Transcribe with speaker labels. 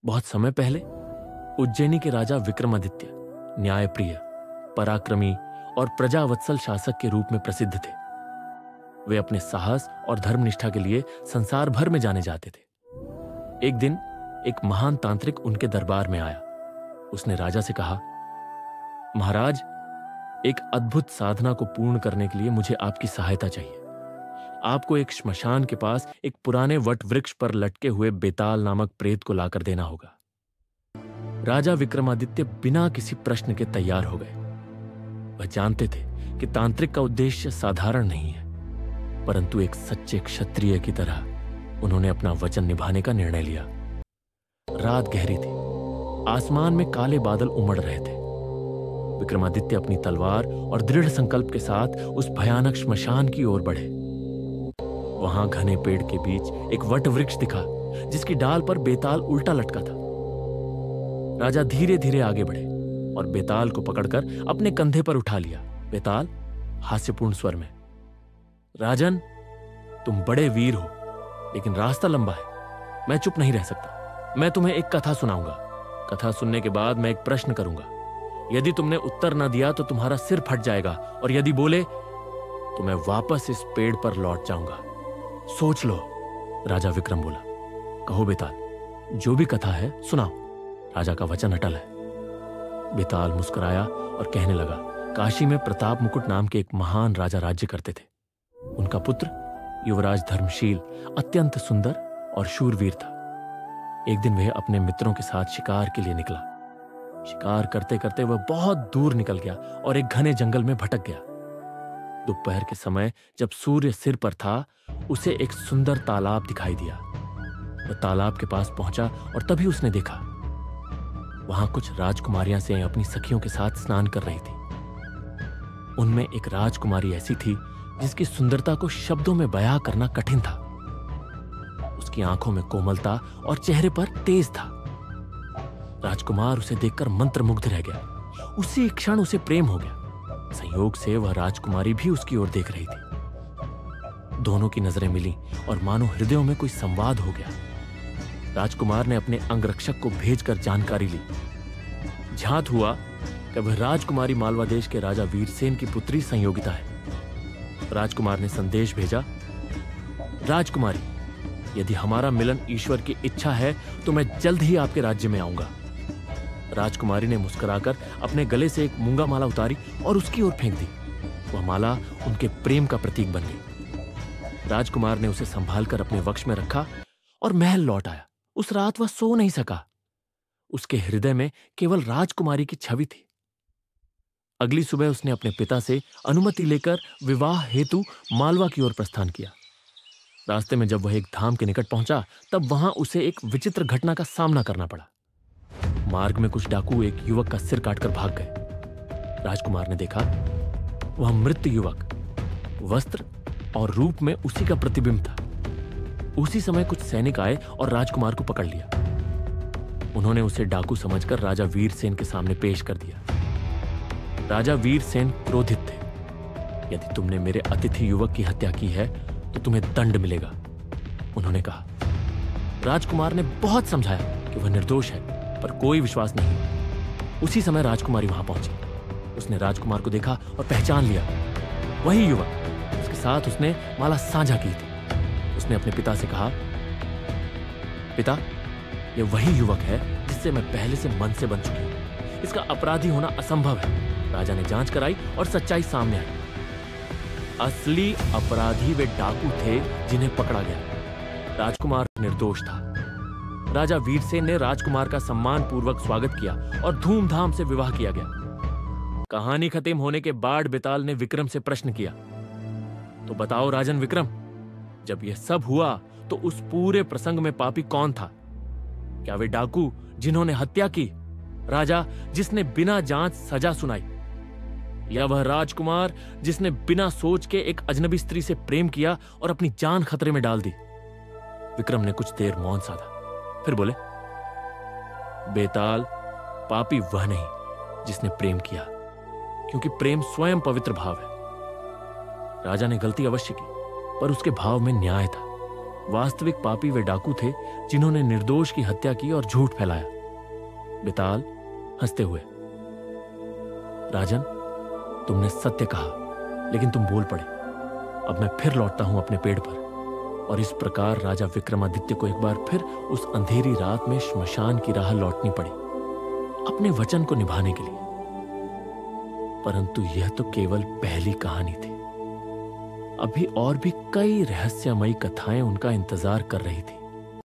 Speaker 1: बहुत समय पहले उज्जैनी के राजा विक्रमादित्य न्यायप्रिय, पराक्रमी और प्रजावत्सल शासक के रूप में प्रसिद्ध थे। वे अपने साहस और धर्मनिष्ठा के लिए संसार भर में जाने जाते थे। एक दिन एक महान तांत्रिक उनके दरबार में आया। उसने राजा से कहा, महाराज, एक अद्भुत साधना को पूर्ण करने के लिए मुझे आपकी सहायता चाहिए। आपको एक श्मशान के पास एक पुराने वट वृक्ष पर लटके हुए बेताल नामक प्रेत को लाकर देना होगा। राजा विक्रमादित्य बिना किसी प्रश्न के तैयार हो गए। वह जानते थे कि तांत्रिक का उद्देश्य साधारण नहीं है, परंतु एक सच्चे क्षत्रिय की तरह उन्होंने अपना वचन निभाने का निर्णय लिया। रात गहरी थी, आसमान में काले बादल उमड़ रहे थे। विक्रमादित्य अपनी तलवार और दृढ़ संकल्प के साथ उस भयानक श्मशान की ओर बढ़े। वहां घने पेड़ के बीच एक वट वृक्ष दिखा, जिसकी डाल पर बेताल उल्टा लटका था। राजा धीरे धीरे आगे बढ़े और बेताल को पकड़कर अपने कंधे पर उठा लिया। बेताल हास्यपूर्ण स्वर में, राजन, तुम बड़े वीर हो, लेकिन रास्ता लंबा है। मैं चुप नहीं रह सकता। मैं तुम्हें एक कथा सुनाऊंगा। कथा सुनने के बाद मैं एक प्रश्न करूंगा। यदि तुमने उत्तर न दिया तो तुम्हारा सिर फट जाएगा, और यदि बोले तो मैं वापस इस पेड़ पर लौट जाऊंगा। सोच लो। राजा विक्रम बोला। कहो बेताल, जो भी कथा है सुनाओ। राजा का वचन अटल है। बेताल मुस्कुराया और कहने लगा, काशी में प्रताप मुकुट नाम के एक महान राजा राज्य करते थे। उनका पुत्र युवराज धर्मशील अत्यंत सुंदर और शूरवीर था। एक दिन वह अपने मित्रों के साथ शिकार के लिए निकला। शिकार करते करते वह बहुत दूर निकल गया और एक घने जंगल में भटक गया। दोपहर के समय जब सूर्य सिर पर था, उसे एक सुंदर तालाब दिखाई दिया। वह तालाब के पास पहुंचा और तभी उसने देखा, वहां कुछ राजकुमारियां से अपनी सखियों के साथ स्नान कर रही थी। उनमें एक राजकुमारी ऐसी थी जिसकी सुंदरता को शब्दों में बयां करना कठिन था। उसकी आंखों में कोमलता और चेहरे पर तेज था। राजकुमार उसे देखकर मंत्रमुग्ध रह गया। उसी क्षण उसे प्रेम हो गया। संयोग से वह राजकुमारी भी उसकी ओर देख रही थी। दोनों की नजरें मिली और मानो हृदयों में कोई संवाद हो गया। राजकुमार ने अपने अंगरक्षक को भेजकर जानकारी ली। ज्ञात हुआ कि वह राजकुमारी मालवा देश के राजा वीरसेन की पुत्री संयोगिता है। राजकुमार ने संदेश भेजा, राजकुमारी, यदि हमारा मिलन ईश्वर की इच्छा है तो मैं जल्द ही आपके राज्य में आऊंगा। राजकुमारी ने मुस्कुराकर अपने गले से एक मूंगा माला उतारी और उसकी ओर फेंक दी। वह माला उनके प्रेम का प्रतीक बन गई। राजकुमार ने उसे संभालकर अपने वक्ष में रखा और महल लौट आया। उस रात वह सो नहीं सका। उसके हृदय में केवल राजकुमारी की छवि थी। अगली सुबह उसने अपने पिता से अनुमति लेकर विवाह हेतु मालवा की ओर प्रस्थान किया। रास्ते में जब वह एक धाम के निकट पहुंचा, तब वहां उसे एक विचित्र घटना का सामना करना पड़ा। मार्ग में कुछ डाकू एक युवक का सिर काटकर भाग गए। राजकुमार ने देखा, वह मृत युवक वस्त्र और रूप में उसी का प्रतिबिंब था। उसी समय कुछ सैनिक आए और राजकुमार को पकड़ लिया। उन्होंने उसे डाकू समझकर राजा वीरसेन के सामने पेश कर दिया। राजा वीरसेन क्रोधित थे। यदि तुमने मेरे अतिथि युवक की हत्या की है तो तुम्हें दंड मिलेगा, उन्होंने कहा। राजकुमार ने बहुत समझाया कि वह निर्दोष है, पर कोई विश्वास नहीं। उसी समय राजकुमारी वहां पहुंची। उसने राजकुमार को देखा और पहचान लिया, वही युवक उसके साथ उसने माला साझा की थी। उसने अपने पिता से कहा, पिता, यह वही युवक है जिससे मैं पहले से मन से बन चुकी हूं। इसका अपराधी होना असंभव है। राजा ने जांच कराई और सच्चाई सामने आई। असली अपराधी वे डाकू थे जिन्हें पकड़ा गया। राजकुमार निर्दोष था। राजा वीरसेन ने राजकुमार का सम्मान पूर्वक स्वागत किया और धूमधाम से विवाह किया गया। कहानी खत्म होने के बाद बेताल ने विक्रम से प्रश्न किया, तो बताओ राजन विक्रम, जब यह सब हुआ तो उस पूरे प्रसंग में पापी कौन था? क्या वे डाकू जिन्होंने हत्या की, राजा जिसने बिना जांच सजा सुनाई, या वह राजकुमार जिसने बिना सोच के एक अजनबी स्त्री से प्रेम किया और अपनी जान खतरे में डाल दी? विक्रम ने कुछ देर मौन साधा, फिर बोले, बेताल, पापी वह नहीं जिसने प्रेम किया, क्योंकि प्रेम स्वयं पवित्र भाव है। राजा ने गलती अवश्य की, पर उसके भाव में न्याय था। वास्तविक पापी वे डाकू थे जिन्होंने निर्दोष की हत्या की और झूठ फैलाया। बेताल हंसते हुए, राजन, तुमने सत्य कहा, लेकिन तुम बोल पड़े। अब मैं फिर लौटता हूं अपने पेड़ पर। और इस प्रकार राजा विक्रमादित्य को एक बार फिर उस अंधेरी रात में श्मशान की राह लौटनी पड़ी, अपने वचन को निभाने के लिए। परंतु यह तो केवल पहली कहानी थी। अभी और भी कई रहस्यमयी कथाएं उनका इंतजार कर रही थी।